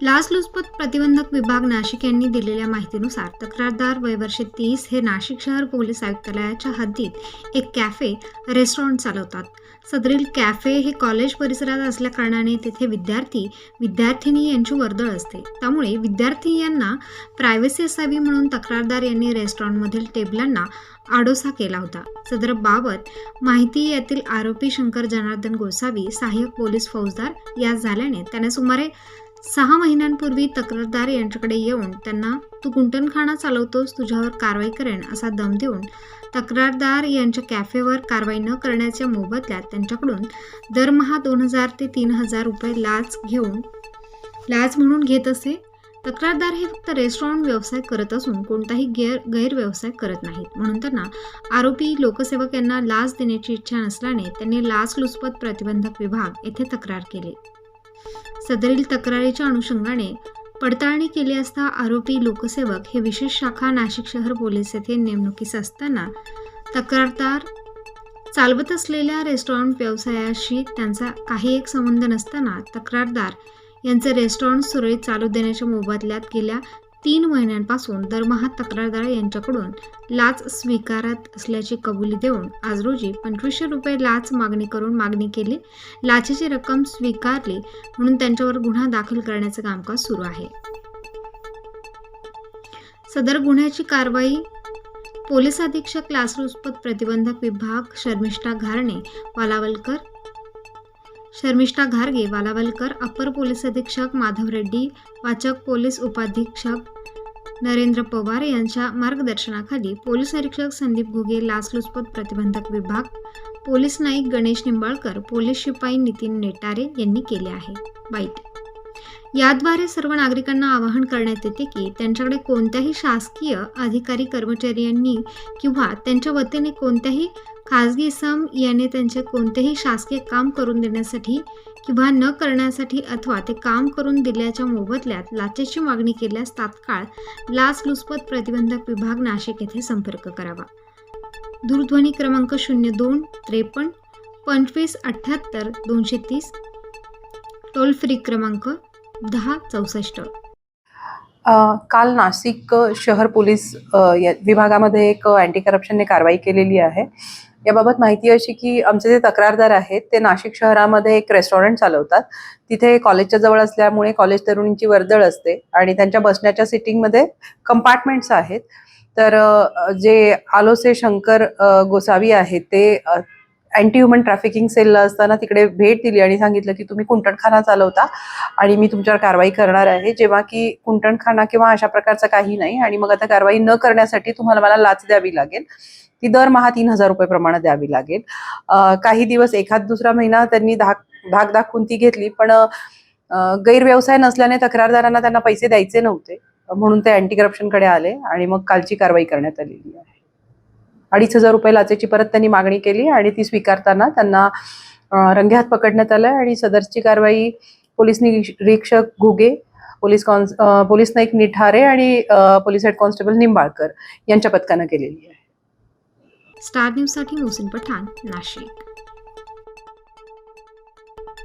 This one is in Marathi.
लाचलुचपत प्रतिबंधक विभाग नाशिक यांनी दिलेल्या माहितीनुसार तक्रारदार वयवर्ष 30 हे नाशिक शहर पोलीस आयुक्तालयाच्या हद्दीत एक कॅफे रेस्टॉरंट चालवतात। सदरील कॅफे हे कॉलेज परिसरात असल्याकारणाने तिथे विद्यार्थिनी यांची वर्दळ असते। त्यामुळे विद्यार्थी यांना प्रायव्हसी असावी म्हणून तक्रारदार यांनी रेस्टॉरंटमधील टेबलांना आडोसा केला होता। सदर बाबत माहिती येथील आरोपी शंकर जनार्दन गोसावी सहाय्यक पोलीस फौजदार यास झाल्याने त्याने सुमारे 6 महिन्यांपूर्वी तक्रारदार यांच्याकडे येऊन त्यांना तू कुंटणखाना चालवतोस, तुझ्यावर कारवाई करेन असा दम देऊन तक्रारदार यांच्या कॅफेवर कारवाई न करण्याच्या मोबदल्यात त्यांच्याकडून दरमहा 2000 ते 3000 रुपये लाच म्हणून घेत असे। तक्रारदार हे फक्त रेस्टॉरंट व्यवसाय करत असून कोणताही गैरव्यवसाय करत नाहीत, म्हणून त्यांना आरोपी लोकसेवक यांना लाच देण्याची इच्छा नसल्याने त्यांनी लाचलुचपत प्रतिबंधक विभाग येथे तक्रार केली। सदरील तक्रारीच्या अनुषंगाने पडताळणी केली असता आरोपी लोकसेवक हे विशेष शाखा नाशिक शहर पोलीस येथे नेमणुकीस असताना तक्रारदार चालवत असलेल्या रेस्टॉरंट व्यवसायाशी त्यांचा काही एक संबंध नसताना तक्रारदार यांचे रेस्टॉरंट सुरळीत चालू देण्याच्या मोबदल्यात गेल्या 3 महिन्यांपासून दरमहा तक्रारदार यांच्याकडून लाच स्वीकारत असल्याची कबुली देऊन आज रोजी 2500 रुपये लाच मागणी केली। लाचेची रक्कम स्वीकारली म्हणून त्यांच्यावर गुन्हा दाखल करण्याचे कामकाज सुरू आहे। सदर गुन्ह्याची कारवाई पोलीस अधीक्षक लाचलुचपत प्रतिबंधक विभाग शर्मिष्ठा घारगे वालावलकर, अपर पोलीस अधीक्षक माधव रेड्डी, वाचक पोलीस उपाधीक्षक नरेंद्र पवार यांच्या मार्गदर्शनाखाली पोलीस निरीक्षक संदीप घुगे, लाचलुचपत प्रतिबंधक विभाग, पोलीस नाईक गणेश निंबाळकर, पोलीस शिपाई नितीन नेटारे यांनी केले आहे। बाईट याद्वारे सर्व नागरिकांना आवाहन करण्यात येते की त्यांच्याकडे कोणत्याही शासकीय अधिकारी कर्मचाऱ्यांनी किंवा त्यांच्या वतीने कोणत्याही खाजगी इसम याने त्यांचे कोणतेही शासकीय काम करून देण्यासाठी किंवा न करण्यासाठी अथवा ते काम करून दिल्याच्या मोबदल्यात लाचेची मागणी केल्यास तात्काळ लाचलुचपत प्रतिबंधक विभाग नाशिक येथे संपर्क करावा। दूरध्वनी क्रमांक 02 53 25 78 230, टोल फ्री क्रमांक 10 64। काल नाशिक शहर पोलीस विभागामध्ये एक अँटी करप्शनने कारवाई केलेली आहे। याबाबत माहिती अशी की आमचे जे तक्रारदार आहेत ते नाशिक शहरामध्ये एक रेस्टॉरंट चालवतात। तिथे कॉलेजच्या जवळ असल्यामुळे कॉलेज तरुणींची वर्दळ असते आणि त्यांच्या बसण्याच्या सिटिंगमध्ये कंपार्टमेंट्स आहेत। तर जे आलोसे शंकर गोसावी आहेत ते अँटी ह्युमन ट्रॅफिकिंग सेलला असताना तिकडे भेट दिली आणि सांगितलं की तुम्ही कुंटणखाना चालवता आणि मी तुमच्यावर कारवाई करणार आहे, जेव्हा की कुंटणखाना किंवा अशा प्रकारचं काही नाही आणि मग आता कारवाई न करण्यासाठी तुम्हाला मला लाच द्यावी लागेल, ती दरमहा 3000 रुपये प्रमाणे द्यावी लागेल। काही दिवस एखाद दुसरा महिना त्यांनी धाक दाखवून ती घेतली, पण गैरव्यवसाय नसल्याने तक्रारदारांना त्यांना पैसे द्यायचे नव्हते म्हणून ते अँटी करप्शनकडे आले आणि मग कालची कारवाई करण्यात आलेली आहे। 2500 रुपये लाचेची परत त्यांनी मागणी केली आणि ती स्वीकारताना त्यांना रंगेहात पकडण्यात आलं आणि सदरची कारवाई पोलीस निरीक्षक घुगे, पोलीस नाईक निठारे आणि पोलीस हेड कॉन्स्टेबल निंबाळकर यांच्या पथकानं केलेली आहे। स्टार न्यूज साठी मोहसिन पठाण, नाशिक।